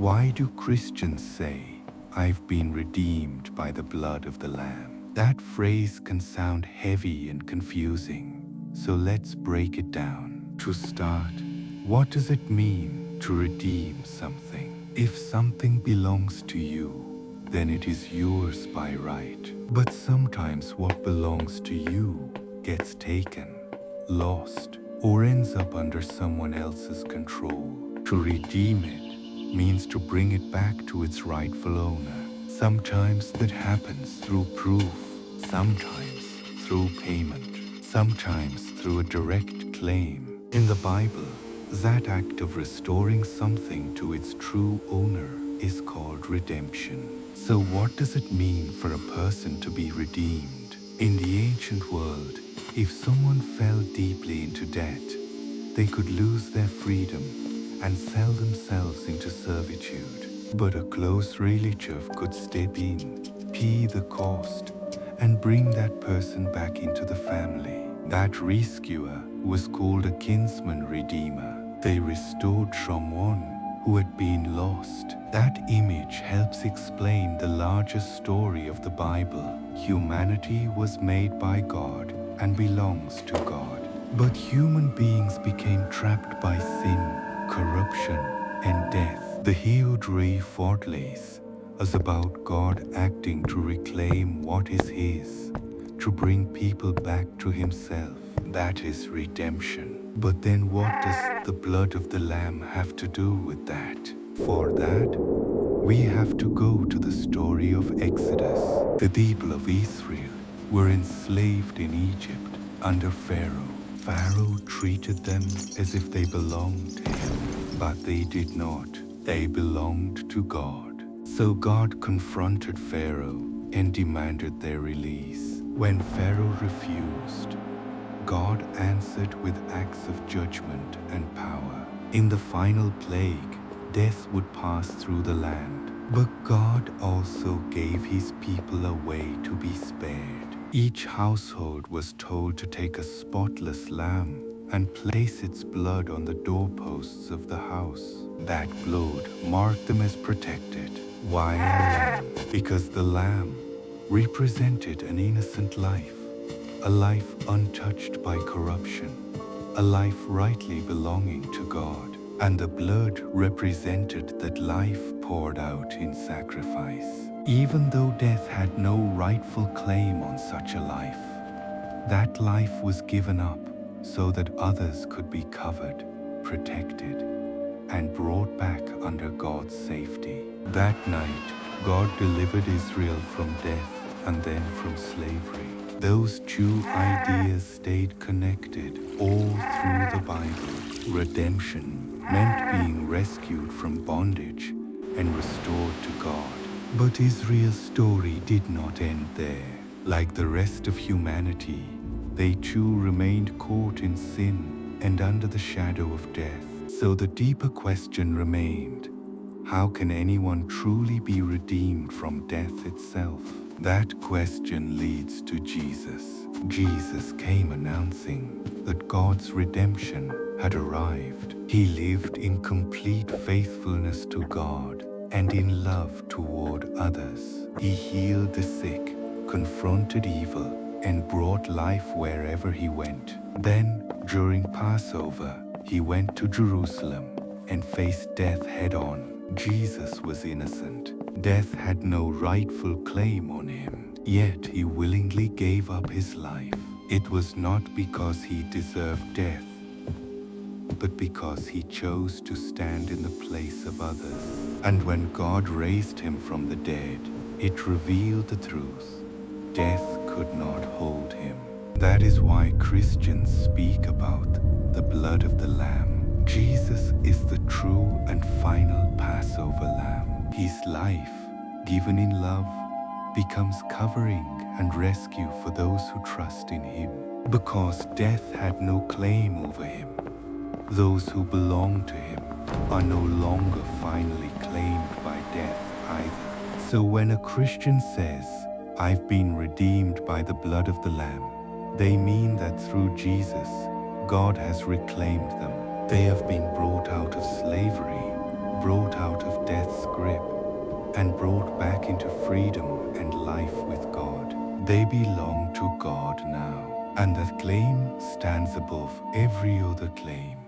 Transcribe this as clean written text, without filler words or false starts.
Why do Christians say, "I've been redeemed by the blood of the Lamb"? That phrase can sound heavy and confusing, so let's break it down. To start, what does it mean to redeem something? If something belongs to you, then it is yours by right. But sometimes what belongs to you gets taken, lost, or ends up under someone else's control. To redeem it means to bring it back to its rightful owner. Sometimes that happens through proof, sometimes through payment, sometimes through a direct claim. In the Bible, that act of restoring something to its true owner is called redemption. So what does it mean for a person to be redeemed? In the ancient world, if someone fell deeply into debt, they could lose their freedom and sell themselves into servitude. But a close relative could step in, pay the cost, and bring that person back into the family. That rescuer was called a kinsman-redeemer. They restored someone who had been lost. That image helps explain the larger story of the Bible. Humanity was made by God and belongs to God. But human beings became trapped by sin, corruption, and death. The Hebrew fortlays is about God acting to reclaim what is His, to bring people back to Himself. That is redemption. But then what does the blood of the Lamb have to do with that? For that, we have to go to the story of Exodus. The people of Israel were enslaved in Egypt under Pharaoh. Pharaoh treated them as if they belonged to him, but they did not. They belonged to God. So God confronted Pharaoh and demanded their release. When Pharaoh refused, God answered with acts of judgment and power. In the final plague, death would pass through the land. But God also gave His people a way to be spared. Each household was told to take a spotless lamb and place its blood on the doorposts of the house. That blood marked them as protected. Why a lamb? Because the lamb represented an innocent life, a life untouched by corruption, a life rightly belonging to God. And the blood represented that life poured out in sacrifice. Even though death had no rightful claim on such a life, that life was given up so that others could be covered, protected, and brought back under God's safety. That night, God delivered Israel from death and then from slavery. Those two ideas stayed connected all through the Bible. Redemption meant being rescued from bondage and restored to God. But Israel's story did not end there. Like the rest of humanity, they too remained caught in sin and under the shadow of death. So the deeper question remained, how can anyone truly be redeemed from death itself? That question leads to Jesus. Jesus came announcing that God's redemption had arrived. He lived in complete faithfulness to God and in love toward others. He healed the sick, confronted evil, and brought life wherever He went. Then, during Passover, He went to Jerusalem and faced death head-on. Jesus was innocent. Death had no rightful claim on Him, yet He willingly gave up His life. It was not because He deserved death, but because He chose to stand in the place of others. And when God raised Him from the dead, it revealed the truth. Death could not hold Him. That is why Christians speak about the blood of the Lamb. Jesus is the true and final Passover Lamb. His life, given in love, becomes covering and rescue for those who trust in Him. Because death had no claim over Him, those who belong to Him are no longer finally claimed by death either. So when a Christian says, "I've been redeemed by the blood of the Lamb," they mean that through Jesus, God has reclaimed them. They have been brought out of slavery, brought out of death's grip and brought back into freedom and life with God. They belong to God now, and that claim stands above every other claim.